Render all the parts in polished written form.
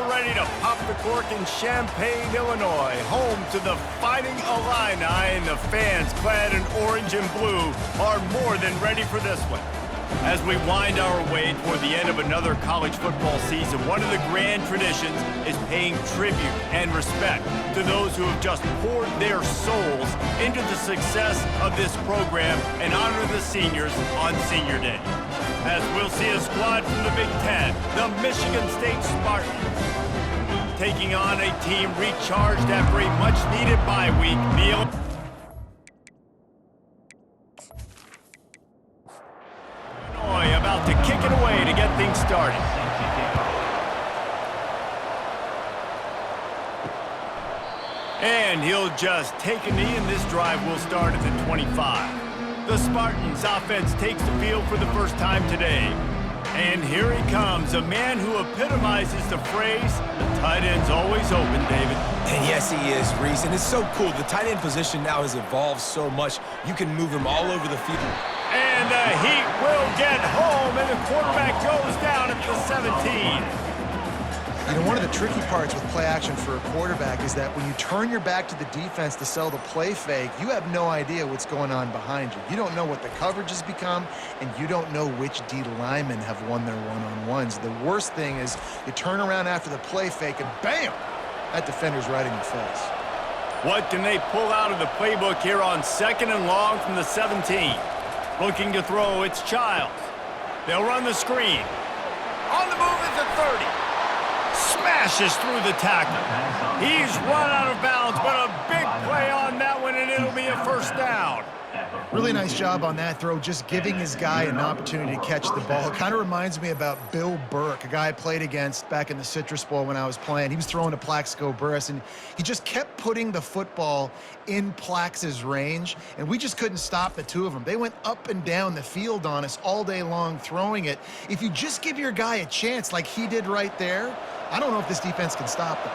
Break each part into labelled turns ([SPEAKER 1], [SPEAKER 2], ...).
[SPEAKER 1] we're ready to pop the cork in Champaign, Illinois, home to the Fighting Illini, and the fans clad in orange and blue are more than ready for this one. As we wind our way toward the end of another college football season, one of the grand traditions is paying tribute and respect to those who have just poured their souls into the success of this program and honor the seniors on Senior Day. As we'll see a squad from the Big Ten, the Michigan State Spartans, taking on a team recharged after a much-needed bye week. Illinois about to kick it away to get things started. And he'll just take a knee, and this drive will start at the 25. The Spartans offense takes the field for the first time today. And here he comes, a man who epitomizes the phrase, the tight end's always open, David.
[SPEAKER 2] And yes, he is, Reese. And it's so cool. The tight end position now has evolved so much. You can move him all over the field.
[SPEAKER 1] And the Heat will get home, and the quarterback goes down at the 17.
[SPEAKER 3] You know, one of the tricky parts with play action for a quarterback is that when you turn your back to the defense to sell the play fake, you have no idea what's going on behind you. You don't know what the coverage has become, and you don't know which D linemen have won their one-on-ones. The worst thing is you turn around after the play fake, and bam! That defender's right in your face.
[SPEAKER 1] What can they pull out of the playbook here on 2nd and long from the 17? Looking to throw, it's Childs. They'll run the screen. On the move is the 30. Smashes through the tackle. He's run out of bounds, but a big play on that one, and it'll be a first down.
[SPEAKER 3] Really nice job on that throw, just giving his guy an opportunity to catch the ball. It kind of reminds me about Bill Burke, a guy I played against back in the Citrus Bowl when I was playing. He was throwing to Plaxico Burress, and he just kept putting the football in Plax's range, and we just couldn't stop the two of them. They went up and down the field on us all day long throwing it. If you just give your guy a chance like he did right there, I don't know if this defense can stop them.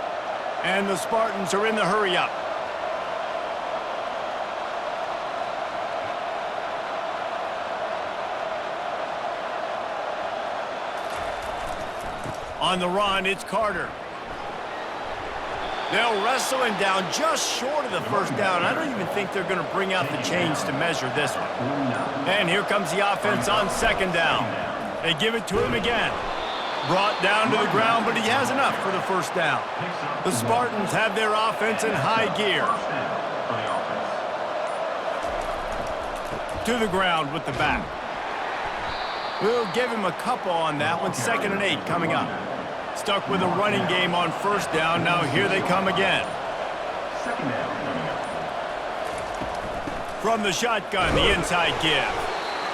[SPEAKER 1] And the Spartans are in the hurry-up. On the run, it's Carter. They'll wrestle him down just short of the first down. I don't even think they're going to bring out the chains to measure this one. And here comes the offense on 2nd down. They give it to him again. Brought down to the ground, but he has enough for the first down. The Spartans have their offense in high gear. To the ground with the back. We'll give him a couple on that one. 2nd and 8 coming up. Stuck with a running game on 1st down. Now here they come again. From the shotgun, the inside give.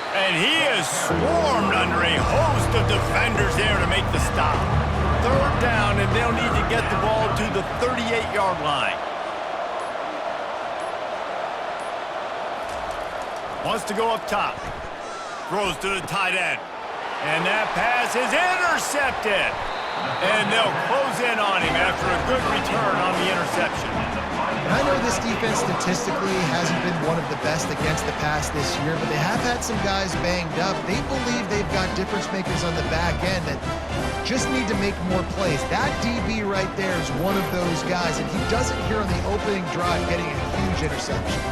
[SPEAKER 1] And he is swarmed under a host of defenders there to make the stop. 3rd down, and they'll need to get the ball to the 38-yard line. Wants to go up top. Throws to the tight end. And that pass is intercepted. And they'll close in on him after a good return on the interception.
[SPEAKER 3] And I know this defense statistically hasn't been one of the best against the pass this year, but they have had some guys banged up. They believe they've got difference makers on the back end that just need to make more plays. That DB right there is one of those guys, and he does it here on the opening drive, getting a huge interception.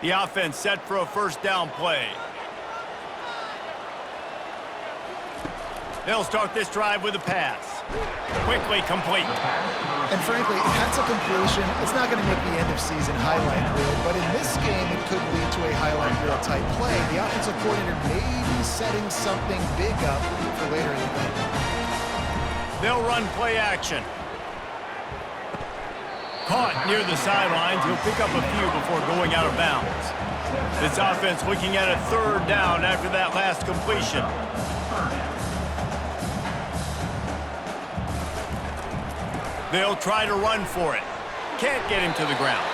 [SPEAKER 1] The offense set for a first down play. They'll start this drive with a pass. Quickly complete.
[SPEAKER 3] And frankly, if that's a completion, it's not going to make the end-of-season highlight reel, but in this game, it could lead to a highlight reel type play. The offensive coordinator may be setting something big up for later in the game.
[SPEAKER 1] They'll run play action. Caught near the sidelines. He'll pick up a few before going out of bounds. This offense looking at a 3rd down after that last completion. They'll try to run for it. Can't get him to the ground.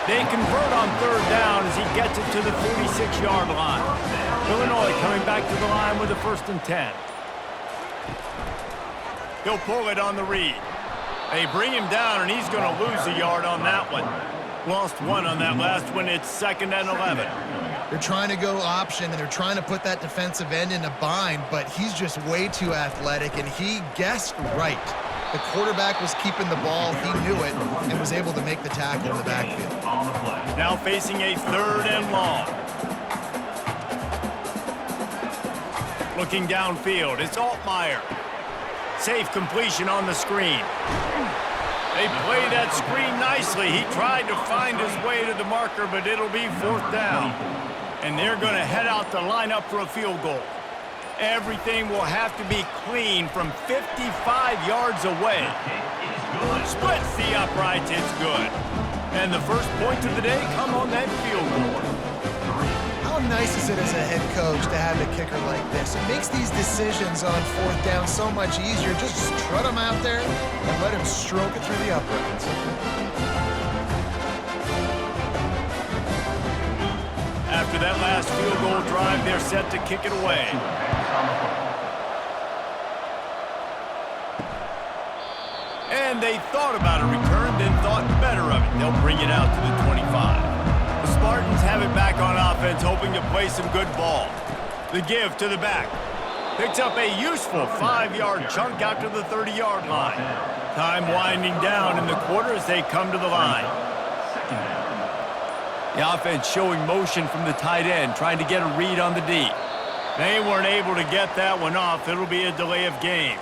[SPEAKER 1] They convert on 3rd down as he gets it to the 46-yard line. Illinois coming back to the line with a 1st and 10. He'll pull it on the read. They bring him down, and he's going to lose a yard on that one. Lost 1 on that last one. It's 2nd and 11.
[SPEAKER 3] They're trying to go option, and they're trying to put that defensive end in a bind, but he's just way too athletic, and he guessed right. The quarterback was keeping the ball. He knew it and was able to make the tackle in the backfield.
[SPEAKER 1] Now facing a 3rd and long. Looking downfield, it's Altmaier. Safe completion on the screen. They play that screen nicely. He tried to find his way to the marker, but it'll be 4th down. And they're going to head out to line up for a field goal. Everything will have to be clean from 55 yards away. Splits the uprights, it's good. And the first points of the day come on that field goal.
[SPEAKER 3] How nice is it as a head coach to have a kicker like this? It makes these decisions on 4th down so much easier. Just strut him out there and let him stroke it through the uprights.
[SPEAKER 1] After that last field goal drive, they're set to kick it away. And they thought about a return, then thought better of it. They'll bring it out to the 25. The Spartans have it back on offense, hoping to play some good ball. The give to the back. Picks up a useful 5-yard chunk out to the 30-yard line. Time winding down in the quarter as they come to the line. The offense showing motion from the tight end, trying to get a read on the D. They weren't able to get that one off. It'll be a delay of game.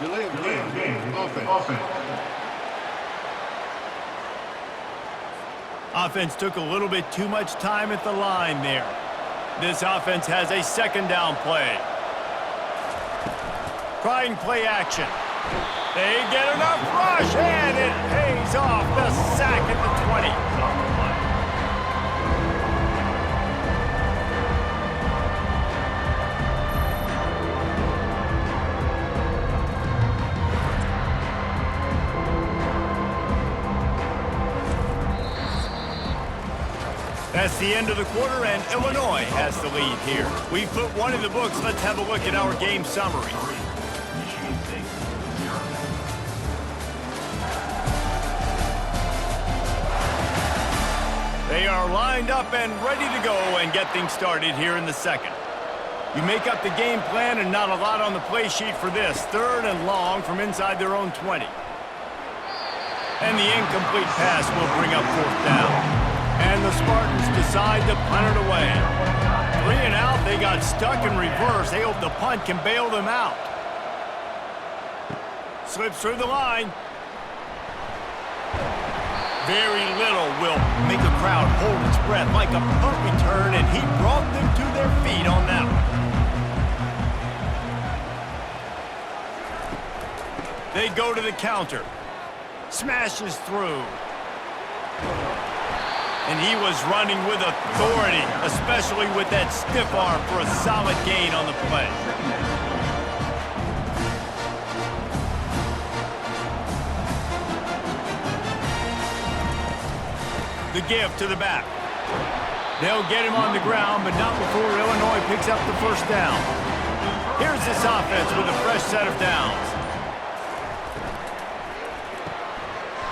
[SPEAKER 4] Delay of game. Offense.
[SPEAKER 1] Offense took a little bit too much time at the line there. This offense has a 2nd down play. Trying play action. They get enough rush, and it pays off. The sack at the 20. That's the end of the quarter, and Illinois has the lead here. We've put one in the books. Let's have a look at our game summary. They are lined up and ready to go and get things started here in the 2nd. You make up the game plan and not a lot on the play sheet for this. 3rd and long from inside their own 20. And the incomplete pass will bring up 4th down. And the Spartans decide to punt it away. 3 and out, they got stuck in reverse. They hope the punt can bail them out. Slips through the line. Very little will make a crowd hold its breath like a punt return, and he brought them to their feet on that one. They go to the counter. Smashes through. And he was running with authority, especially with that stiff arm for a solid gain on the play. The give to the back. They'll get him on the ground, but not before Illinois picks up the 1st down. Here's this offense with a fresh set of downs.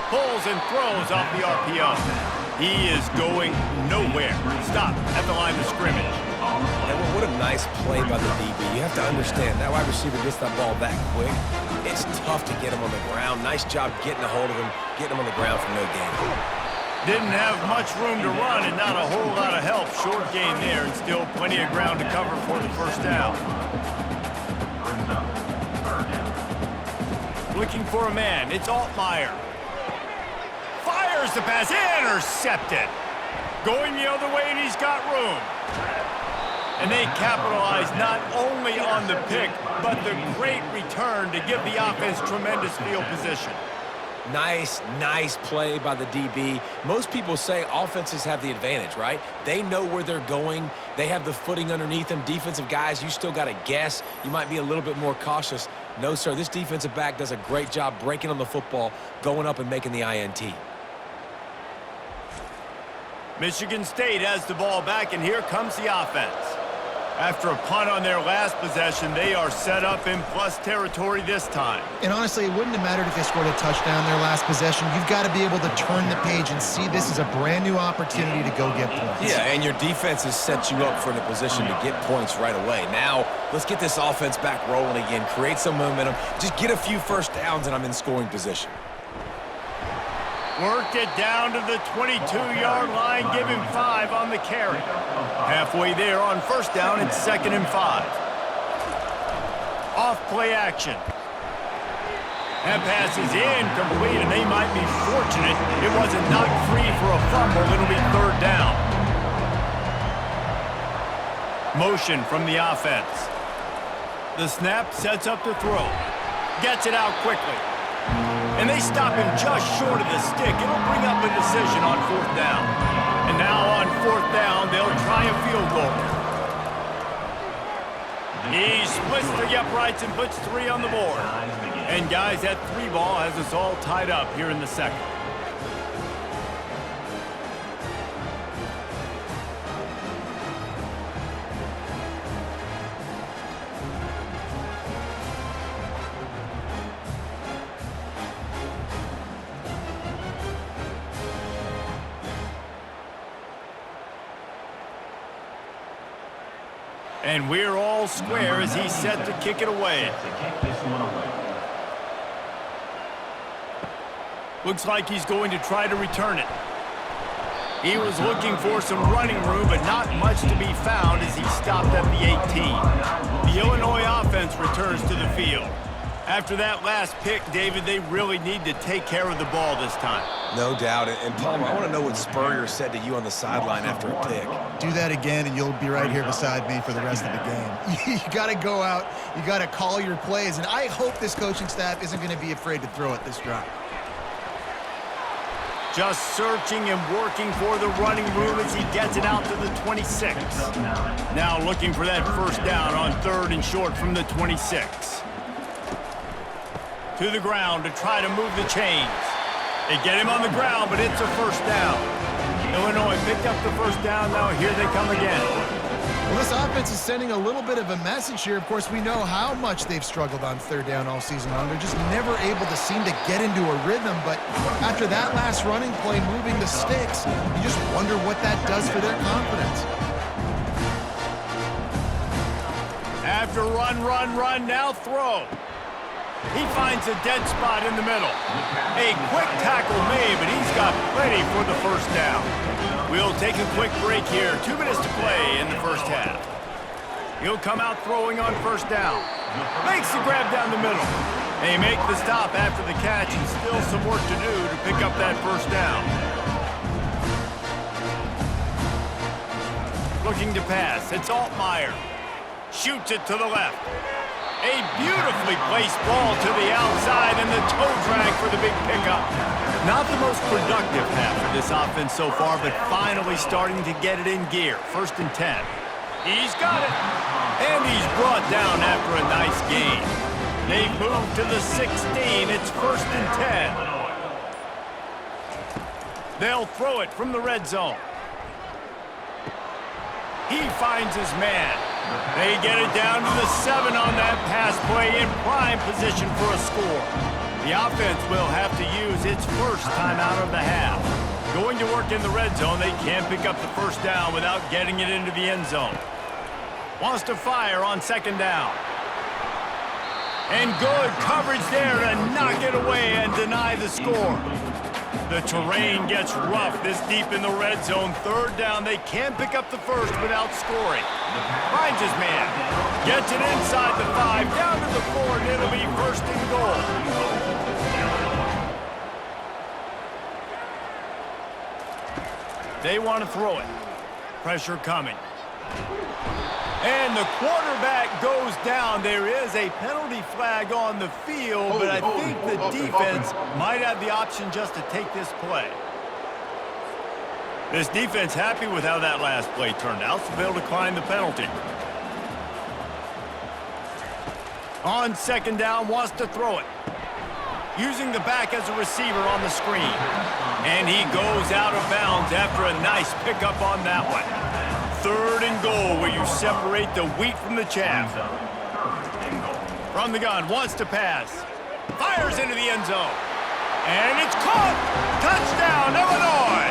[SPEAKER 1] Pulls and throws off the RPO. He is going nowhere. Stop at the line of scrimmage.
[SPEAKER 2] And what a nice play by the DB. You have to understand, that wide receiver gets that ball that quick. It's tough to get him on the ground. Nice job getting a hold of him, getting him on the ground for no gain.
[SPEAKER 1] Didn't have much room to run and not a whole lot of help. Short gain there and still plenty of ground to cover for the 1st down. Looking for a man. It's Altmaier. Fires the pass, intercepted. Going the other way, and he's got room. And they capitalize not only on the pick, but the great return to give the offense tremendous field position.
[SPEAKER 2] Nice play by the DB. Most people say offenses have the advantage, right? They know where they're going. They have the footing underneath them. Defensive guys, you still got to guess. You might be a little bit more cautious. No, sir, this defensive back does a great job breaking on the football, going up and making the INT.
[SPEAKER 1] Michigan State has the ball back, and here comes the offense. After a punt on their last possession, they are set up in plus territory this time.
[SPEAKER 3] And honestly, it wouldn't have mattered if they scored a touchdown their last possession. You've got to be able to turn the page and see this is a brand new opportunity to go get points.
[SPEAKER 2] Yeah, and your defense has set you up for a position to get points right away. Now, let's get this offense back rolling again, create some momentum, just get a few first downs, and I'm in scoring position.
[SPEAKER 1] Worked it down to the 22-yard line, give him 5 on the carry. Halfway there on first down, it's 2nd and 5. Off play action. That pass is incomplete, and they might be fortunate it wasn't knocked free for a fumble. It'll be 3rd down. Motion from the offense. The snap sets up the throw. Gets it out quickly. And they stop him just short of the stick. It'll bring up a decision on 4th down. And now on 4th down, they'll try a field goal. He splits the uprights and puts 3 on the board. And guys, that 3 ball has us all tied up here in the 2nd. And we're all square as he's set to kick it away. Looks like he's going to try to return it. He was looking for some running room, but not much to be found as he stopped at the 18. The Illinois offense returns to the field. After that last pick, David, they really need to take care of the ball this time.
[SPEAKER 2] No doubt. And Palmer, I want to know what Spurrier said to you on the sideline after a pick.
[SPEAKER 3] Do that again, and you'll be right here beside me for the rest of the game. You got to go out. You got to call your plays, and I hope this coaching staff isn't going to be afraid to throw it this drive.
[SPEAKER 1] Just searching and working for the running room as he gets it out to the 26. Now looking for that first down on 3rd and short from the 26. To the ground to try to move the chains. They get him on the ground, but it's a first down. Illinois picked up the first down. Now here they come again.
[SPEAKER 3] Well, this offense is sending a little bit of a message here. Of course, we know how much they've struggled on 3rd down all season long. They're just never able to seem to get into a rhythm. But after that last running play, moving the sticks, you just wonder what that does for their confidence.
[SPEAKER 1] After run, now throw. He finds a dead spot in the middle. A quick tackle made, but he's got plenty for the first down. We'll take a quick break here. 2 minutes to play in the first half. He'll come out throwing on first down. Makes the grab down the middle. They make the stop after the catch, and still some work to do to pick up that first down. Looking to pass. It's Altmaier. Shoots it to the left. A beautifully placed ball to the outside, and the toe drag for the big pickup. Not the most productive half of this offense so far, but finally starting to get it in gear. 1st and 10. He's got it. And he's brought down after a nice gain. They've moved to the 16. It's 1st and 10. They'll throw it from the red zone. He finds his man. They get it down to the 7 on that pass play, in prime position for a score. The offense will have to use its first time out of the half. Going to work in the red zone, they can't pick up the first down without getting it into the end zone. Wants to fire on 2nd down. And good coverage there to knock it away and deny the score. The terrain gets rough this deep in the red zone. 3rd down, they can't pick up the first without scoring. Finds his man. Gets it inside the 5, down to the 4, and it'll be 1st and goal. They want to throw it. Pressure coming. And the quarterback goes down. There is a penalty flag on the field, but I think the defense might have the option just to take this play. This defense happy with how that last play turned out, so they'll decline the penalty. On 2nd down, wants to throw it. Using the back as a receiver on the screen. And he goes out of bounds after a nice pickup on that one. 3rd and goal, where you separate the wheat from the chaff. From the gun, wants to pass. Fires into the end zone. And it's caught! Touchdown, Illinois!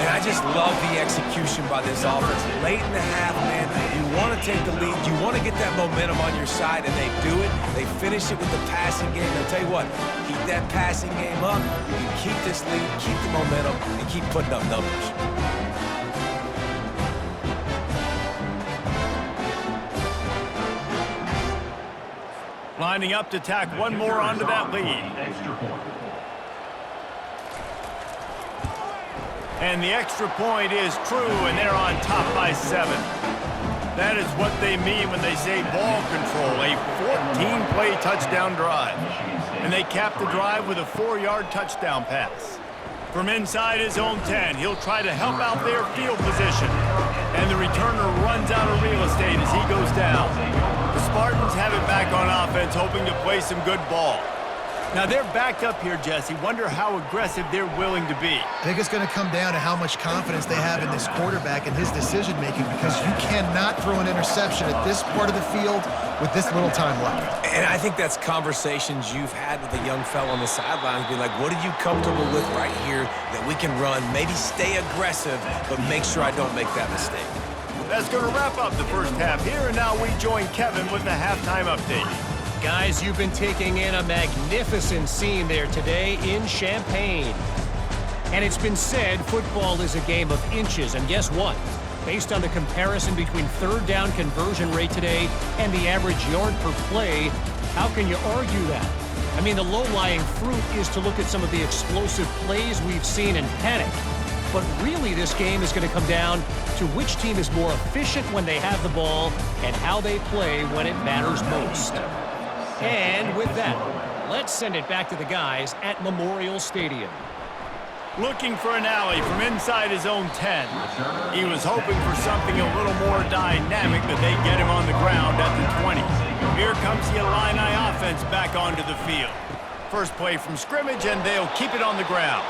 [SPEAKER 2] And I just love the execution by this offense. Late in the half, man, you want to take the lead. You want to get that momentum on your side, and they do it. They finish it with the passing game. I'll tell you what, keep that passing game up. You can keep this lead, keep the momentum, and keep putting up numbers.
[SPEAKER 1] Lining up to tack one more onto that lead. And the extra point is true, and they're on top by 7. That is what they mean when they say ball control, a 14-play touchdown drive. And they cap the drive with a 4-yard touchdown pass. From inside his own 10, he'll try to help out their field position. And the returner runs out of real estate as he goes down. The Spartans have it back on offense, hoping to play some good ball. Now they're backed up here, Jesse. Wonder how aggressive they're willing to be.
[SPEAKER 3] I think it's going to come down to how much confidence they have in this quarterback and his decision-making, because you cannot throw an interception at this part of the field with this little time left.
[SPEAKER 2] And I think that's conversations you've had with a young fella on the sidelines. Be like, what are you comfortable with right here that we can run? Maybe stay aggressive, but make sure I don't make that mistake.
[SPEAKER 1] That's going to wrap up the first half here, and now we join Kevin with the halftime update.
[SPEAKER 5] Guys, you've been taking in a magnificent scene there today in Champaign. And it's been said football is a game of inches, and guess what? Based on the comparison between 3rd down conversion rate today and the average yard per play, how can you argue that? I mean, the low-lying fruit is to look at some of the explosive plays we've seen in panic. But really, this game is going to come down to which team is more efficient when they have the ball and how they play when it matters most. And with that, let's send it back to the guys at Memorial Stadium.
[SPEAKER 1] Looking for an alley from inside his own 10. He was hoping for something a little more dynamic, but they get him on the ground at the 20. Here comes the Illini offense back onto the field. First play from scrimmage, and they'll keep it on the ground.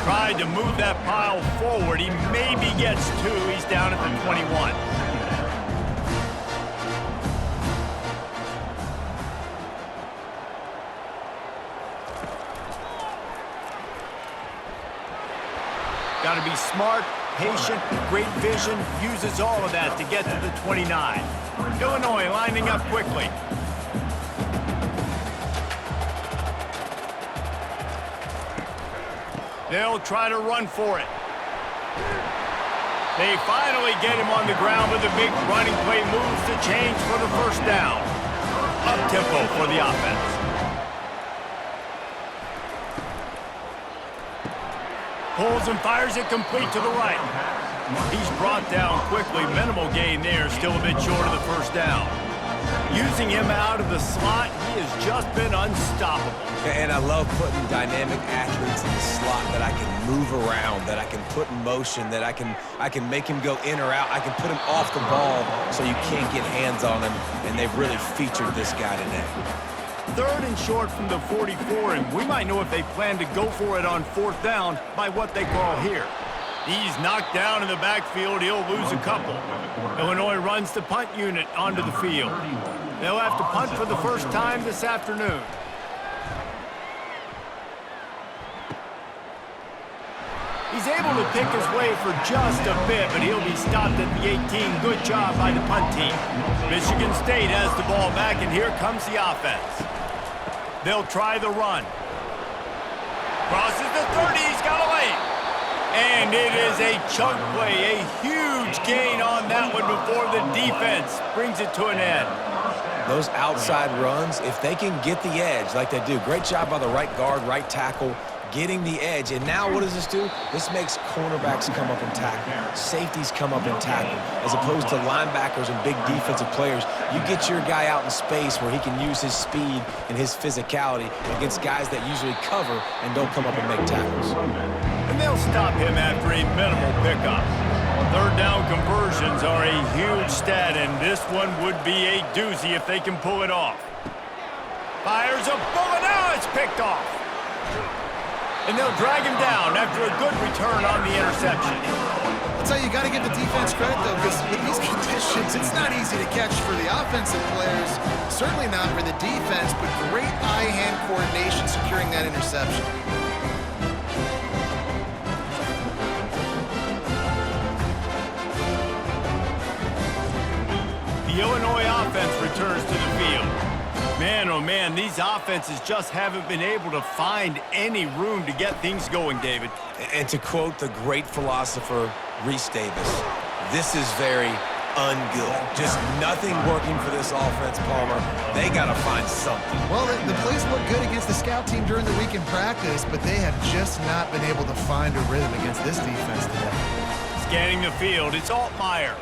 [SPEAKER 1] Tried to move that pile forward. He maybe gets 2. He's down at the 21. Got to be smart, patient, great vision, uses all of that to get to the 29. Illinois lining up quickly. They'll try to run for it. They finally get him on the ground with a big running play, moves the chains for the first down. Up-tempo for the offense. Pulls and fires it complete to the right. He's brought down quickly. Minimal gain there, still a bit short of the first down. Using him out of the slot, he has just been unstoppable.
[SPEAKER 2] And I love putting dynamic athletes in the slot that I can move around, that I can put in motion, that I can make him go in or out. I can put him off the ball so you can't get hands on him, and they've really featured this guy today.
[SPEAKER 1] 3rd and short from the 44, and we might know if they plan to go for it on 4th down by what they call here. He's knocked down in the backfield. He'll lose a couple. Illinois runs the punt unit onto the field. They'll have to punt for the first time this afternoon. He's able to pick his way for just a bit, but he'll be stopped at the 18. Good job by the punt team. Michigan State has the ball back, and here comes the offense. They'll try the run. Crosses the 30. He's got a lane. And it is a chunk play, a huge gain on that one before the defense brings it to an end.
[SPEAKER 2] Those outside runs, if they can get the edge like they do, great job by the right guard, right tackle, getting the edge. And now what does this do? This makes cornerbacks come up and tackle. Safeties come up and tackle. As opposed to linebackers and big defensive players, you get your guy out in space where he can use his speed and his physicality against guys that usually cover and don't come up and make tackles.
[SPEAKER 1] And they'll stop him after a minimal pickup. 3rd down conversions are a huge stat, and this one would be a doozy if they can pull it off. Fires a bullet. Now it's picked off. And they'll drag him down after a good return on the interception.
[SPEAKER 3] So you got to give the defense credit, though, because with these conditions, it's not easy to catch for the offensive players, certainly not for the defense, but great eye-hand coordination securing that interception.
[SPEAKER 1] The Illinois offense returns to the field. Man, oh man, these offenses just haven't been able to find any room to get things going, David.
[SPEAKER 2] And to quote the great philosopher Reese Davis, this is very ungood. Just nothing working for this offense, Palmer. They got to find something.
[SPEAKER 3] Well, the plays look good against the scout team during the week in practice, but they have just not been able to find a rhythm against this defense today.
[SPEAKER 1] Scanning the field, it's Altmaier.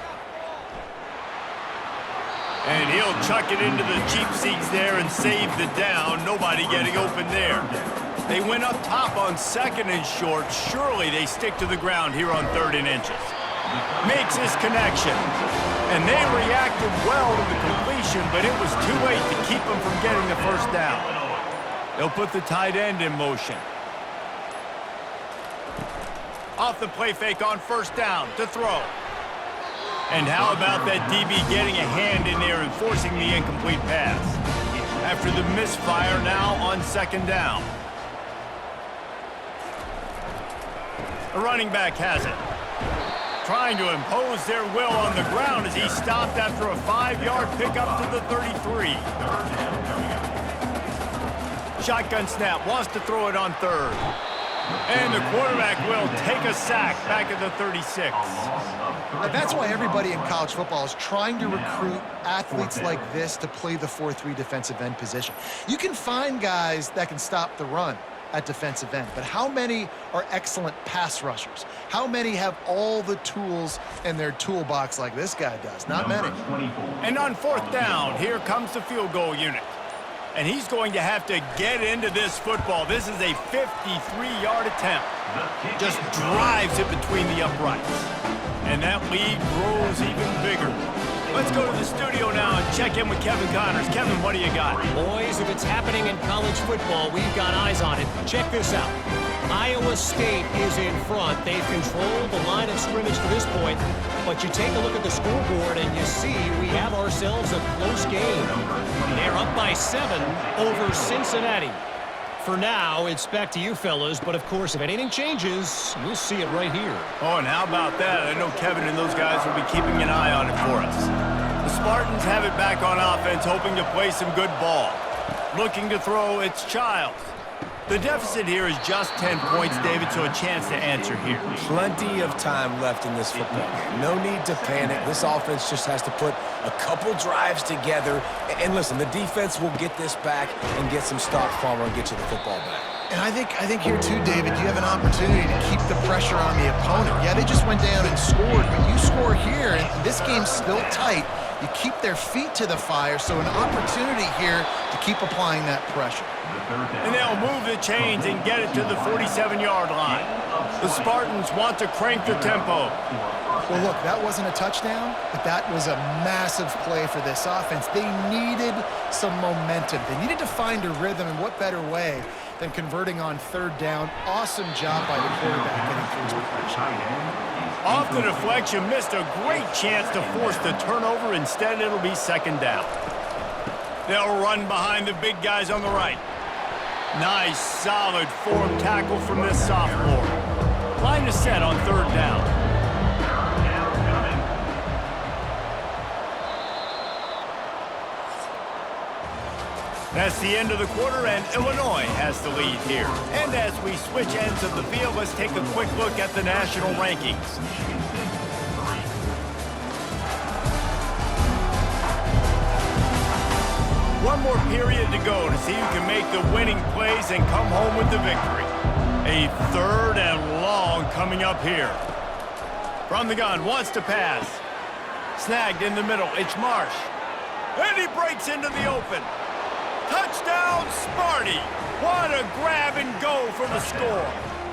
[SPEAKER 1] And he'll chuck it into the cheap seats there and save the down. Nobody getting open there. They went up top on 2nd and short. Surely they stick to the ground here on 3rd and inches. Makes his connection. And they reacted well to the completion, but it was too late to keep them from getting the first down. They'll put the tight end in motion. Off the play fake on 1st down to throw. And how about that DB getting a hand in there and forcing the incomplete pass? After the misfire, now on 2nd down. The running back has it. Trying to impose their will on the ground as he stopped after a 5-yard pickup to the 33. Shotgun snap, wants to throw it on 3rd. And the quarterback will take a sack back at the 36.
[SPEAKER 3] And that's why everybody in college football is trying to recruit athletes like this to play the 4-3 defensive end position. You can find guys that can stop the run at defensive end, but how many are excellent pass rushers? How many have all the tools in their toolbox like this guy does? Not many.
[SPEAKER 1] And on 4th down, here comes the field goal unit. And he's going to have to get into this football. This is a 53-yard attempt. Just drives it between the uprights. And that lead grows even bigger. Let's go to the studio now and check in with Kevin Connors. Kevin, what do you got?
[SPEAKER 5] Boys, if it's happening in college football, we've got eyes on it. Check this out. Iowa State is in front. They've controlled the line of scrimmage to this point, but you take a look at the scoreboard and you see we have ourselves a close game. They're up by 7 over Cincinnati. For now, it's back to you fellas, but of course, if anything changes, you'll see it right here.
[SPEAKER 1] Oh, and how about that? I know Kevin and those guys will be keeping an eye on it for us. The Spartans have it back on offense, hoping to play some good ball. Looking to throw, it's Childs. The deficit here is just 10 points, David, so a chance to answer here.
[SPEAKER 2] Plenty of time left in this football game. No need to panic. This offense just has to put a couple drives together. And listen, the defense will get this back and get some stops, Palmer, and get you the football back.
[SPEAKER 3] And I think here too, David, you have an opportunity to keep the pressure on the opponent. Yeah, they just went down and scored, but you score here, and this game's still tight. You keep their feet to the fire, so an opportunity here to keep applying that pressure.
[SPEAKER 1] And they'll move the chains and get it to the 47-yard line. The Spartans want to crank the tempo.
[SPEAKER 3] Well, look, that wasn't a touchdown, but that was a massive play for this offense. They needed some momentum. They needed to find a rhythm, and what better way than converting on 3rd down. Awesome job by the quarterback getting through his progression.
[SPEAKER 1] Off the deflection, missed a great chance to force the turnover. Instead, it'll be 2nd down. They'll run behind the big guys on the right. Nice, solid form tackle from this sophomore. Line is set on 3rd down. That's the end of the quarter, and Illinois has the lead here. And as we switch ends of the field, let's take a quick look at the national rankings. One more period to go to see who can make the winning plays and come home with the victory. A 3rd and long coming up here. From the gun, wants to pass. Snagged in the middle, it's Marsh. And he breaks into the open. Touchdown, Sparty! What a grab and go for the score.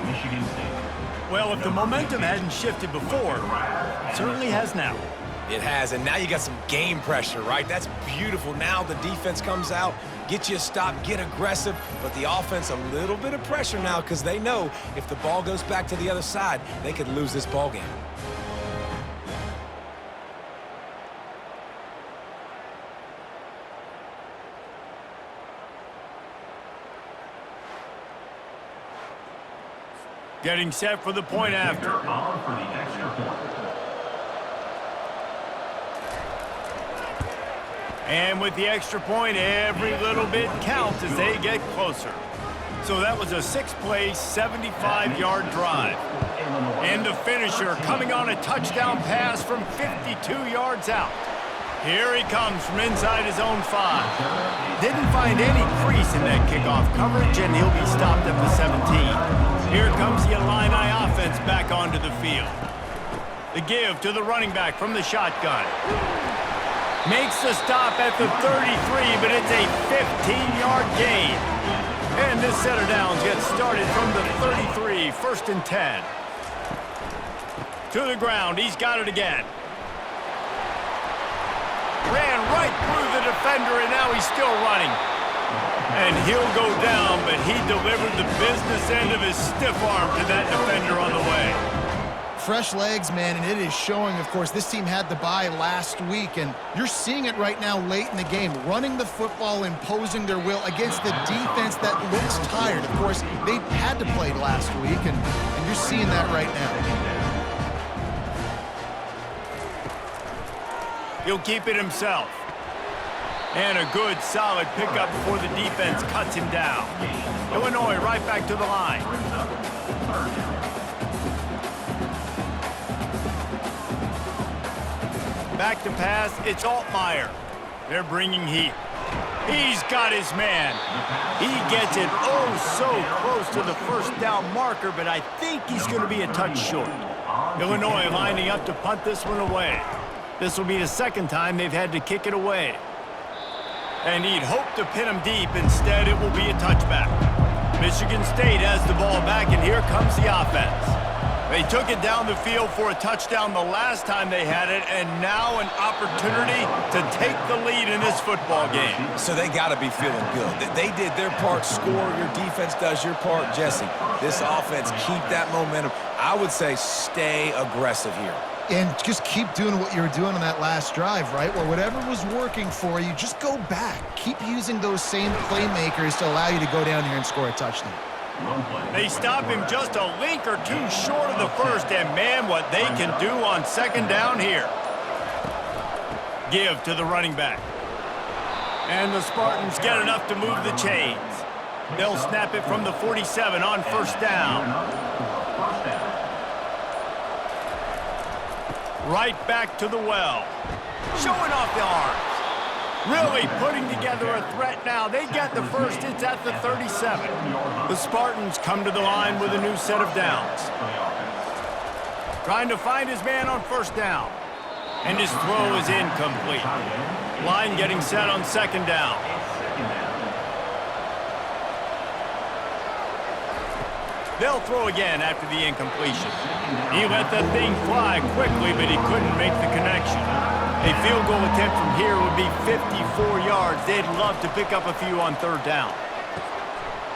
[SPEAKER 1] Michigan State. Well, if the momentum hadn't shifted before, it certainly has now.
[SPEAKER 2] It has, and now you got some game pressure, right? That's beautiful. Now the defense comes out, get you a stop, get aggressive, but the offense a little bit of pressure now because they know if the ball goes back to the other side, they could lose this ball game.
[SPEAKER 1] Getting set for the point after. And with the extra point, every little bit counts as they get closer. So that was a 6-play, 75-yard drive. And the finisher coming on a touchdown pass from 52 yards out. Here he comes from inside his own 5. Didn't find any crease in that kickoff coverage, and he'll be stopped at the 17. Here comes the Illini offense back onto the field. The give to the running back from the shotgun. Makes the stop at the 33, but it's a 15-yard gain. And this set of downs gets started from the 33, 1st and 10. To the ground, he's got it again. Ran right through the defender, and now he's still running. And he'll go down, but he delivered the business end of his stiff arm to that defender on the way.
[SPEAKER 3] Fresh legs, man, and it is showing, of course. This team had the bye last week, and you're seeing it right now late in the game. Running the football, imposing their will against the defense that looks tired. Of course, they had to play last week, and you're seeing that right now.
[SPEAKER 1] He'll keep it himself. And a good, solid pickup before the defense cuts him down. Illinois right back to the line. Back to pass, it's Altmaier. They're bringing heat. He's got his man. He gets it so close to the 1st down marker, but I think he's going to be a touch short. Illinois lining up to punt this one away. This will be the 2nd time they've had to kick it away. And he'd hope to pin him deep. Instead, it will be a touchback. Michigan State has the ball back, and here comes the offense. They took it down the field for a touchdown the last time they had it, and now an opportunity to take the lead in this football game.
[SPEAKER 2] So they got to be feeling good. They did their part, score. Your defense does your part, Jesse. This offense, keep that momentum. I would say stay aggressive here.
[SPEAKER 3] And just keep doing what you were doing on that last drive, right? Where whatever was working for you, just go back. Keep using those same playmakers to allow you to go down here and score a touchdown.
[SPEAKER 1] They stop him just a link or two short of the 1st, and man, what they can do on 2nd down here. Give to the running back. And the Spartans get enough to move the chains. They'll snap it from the 47 on 1st down. Right back to the well. Showing off the arms. Really putting together a threat now. They get the 1st. It's at the 37. The Spartans come to the line with a new set of downs. Trying to find his man on 1st down. And his throw is incomplete. Line getting set on 2nd down. They'll throw again after the incompletion. He let that thing fly quickly, but he couldn't make the connection. A field goal attempt from here would be 54 yards. They'd love to pick up a few on 3rd down.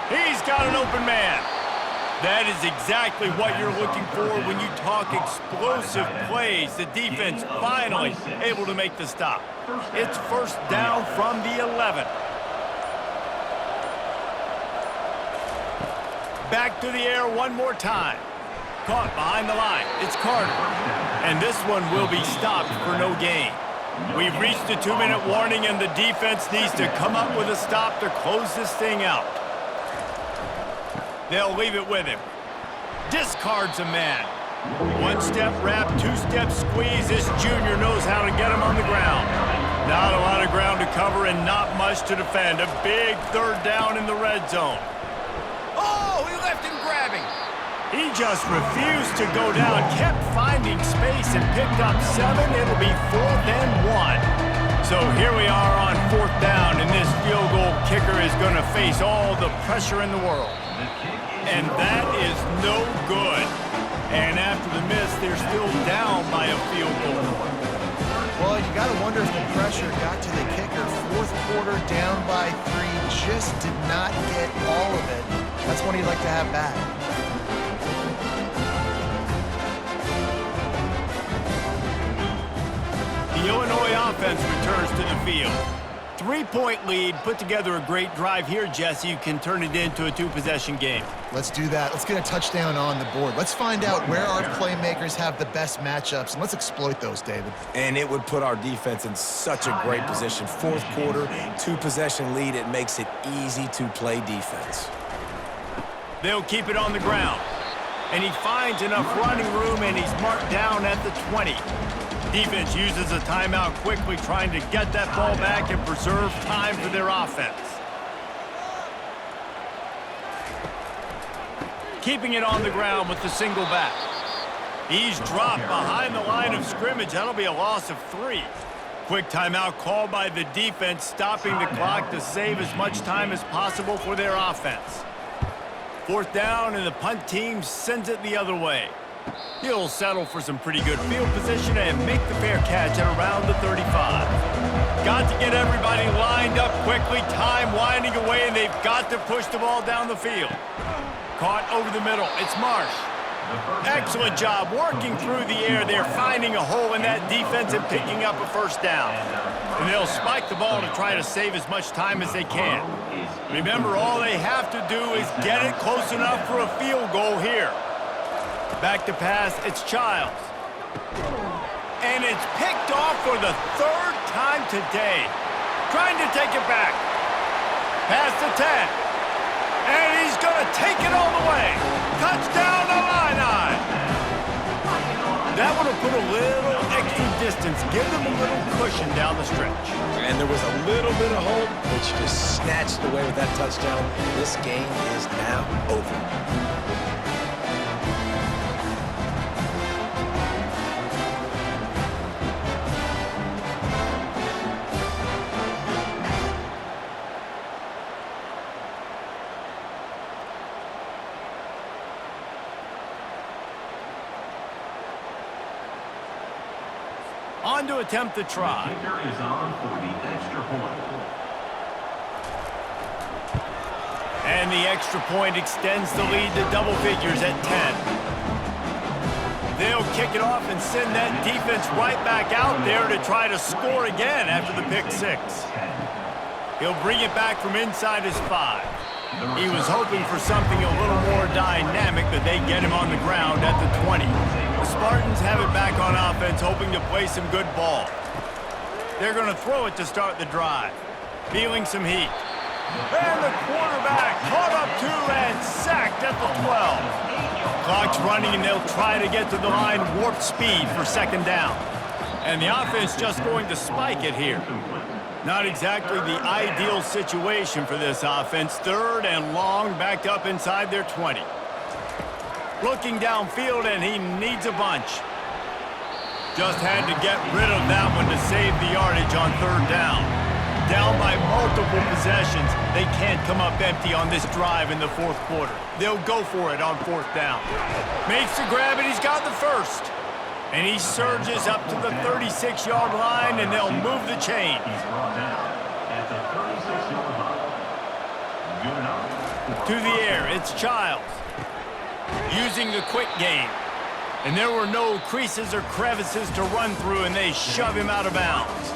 [SPEAKER 1] He's got an open man. That is exactly what you're looking for when you talk explosive plays. The defense finally able to make the stop. It's 1st down from the 11. Back to the air one more time. Caught behind the line. It's Carter. And this one will be stopped for no gain. We've reached a 2-minute warning, and the defense needs to come up with a stop to close this thing out. They'll leave it with him. Discards a man. 1-step wrap, 2-step squeeze. This junior knows how to get him on the ground. Not a lot of ground to cover and not much to defend. A big 3rd down in the red zone. Oh, he left him grabbing. He just refused to go down, kept finding space and picked up 7. It'll be 4th and 1. So here we are on 4th down, and this field goal kicker is going to face all the pressure in the world. And that is no good. And after the miss, they're still down by a field goal.
[SPEAKER 3] Well, you got to wonder if the pressure got to the kicker. 4th quarter, down by 3, just did not get all of it. That's what he'd like to have back.
[SPEAKER 1] The Illinois offense returns to the field. 3-point lead, put together a great drive here, Jesse. You can turn it into a 2-possession game.
[SPEAKER 3] Let's do that. Let's get a touchdown on the board. Let's find out where our playmakers have the best matchups, and let's exploit those, David.
[SPEAKER 2] And it would put our defense in such a great position. Fourth quarter, 2-possession lead. It makes it easy to play defense.
[SPEAKER 1] They'll keep it on the ground. And he finds enough running room, and he's marked down at the 20. Defense uses a timeout quickly, trying to get that ball back and preserve time for their offense. Keeping it on the ground with the single back. He's dropped behind the line of scrimmage. That'll be a loss of 3. Quick timeout called by the defense, stopping the clock to save as much time as possible for their offense. 4th down, and the punt team sends it the other way. He'll settle for some pretty good field position and make the fair catch at around the 35. Got to get everybody lined up quickly. Time winding away, and they've got to push the ball down the field. Caught over the middle. It's Marsh. Excellent job working through the air. They're finding a hole in that defense and picking up a 1st down. And they'll spike the ball to try to save as much time as they can. Remember, all they have to do is get it close enough for a field goal here. Back to pass, it's Childs. And it's picked off for the 3rd time today. Trying to take it back. Past the 10. And he's going to take it all the way. Touchdown Illini. That would have put a little extra distance, give them a little cushion down the stretch.
[SPEAKER 2] And there was a little bit of hope, but you just snatched away with that touchdown. This game is now over.
[SPEAKER 1] On to attempt the try.
[SPEAKER 6] Kicker is on for the extra point.
[SPEAKER 1] And the extra point extends the lead to double figures at 10. They'll kick it off and send that defense right back out there to try to score again after the pick 6. He'll bring it back from inside his 5. He was hoping for something a little more dynamic, but they get him on the ground at the 20. The Spartans have it back on offense, hoping to play some good ball. They're going to throw it to start the drive. Feeling some heat. And the quarterback caught up to and sacked at the 12. Clock's running, and they'll try to get to the line warp speed for 2nd down. And the offense just going to spike it here. Not exactly the ideal situation for this offense. 3rd and long, backed up inside their 20. Looking downfield, and he needs a bunch. Just had to get rid of that one to save the yardage on 3rd down. Down by multiple possessions. They can't come up empty on this drive in the 4th quarter. They'll go for it on 4th down. Makes the grab, and he's got the 1st. And he surges up to the 36-yard line, and they'll move the chains.
[SPEAKER 6] At the 36-yard line. Good enough.
[SPEAKER 1] To the air, it's Childs. Using the quick game. And there were no creases or crevices to run through, and they shove him out of bounds.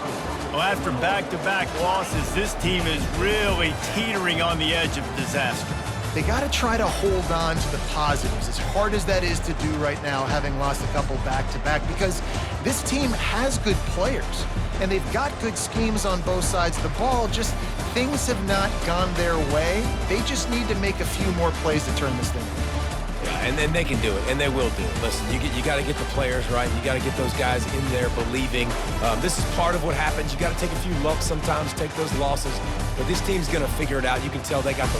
[SPEAKER 1] Well, after back-to-back losses, this team is really teetering on the edge of disaster.
[SPEAKER 3] They got to try to hold on to the positives, as hard as that is to do right now, having lost a couple back-to-back, because this team has good players, and they've got good schemes on both sides of the ball. Just things have not gone their way. They just need to make a few more plays to turn this thing around.
[SPEAKER 2] Yeah, and then they can do it, and they will do it. Listen, you got to get the players right. You got to get those guys in there believing. This is part of what happens. You got to take a few lumps sometimes, take those losses, but this team's going to figure it out. You can tell they got the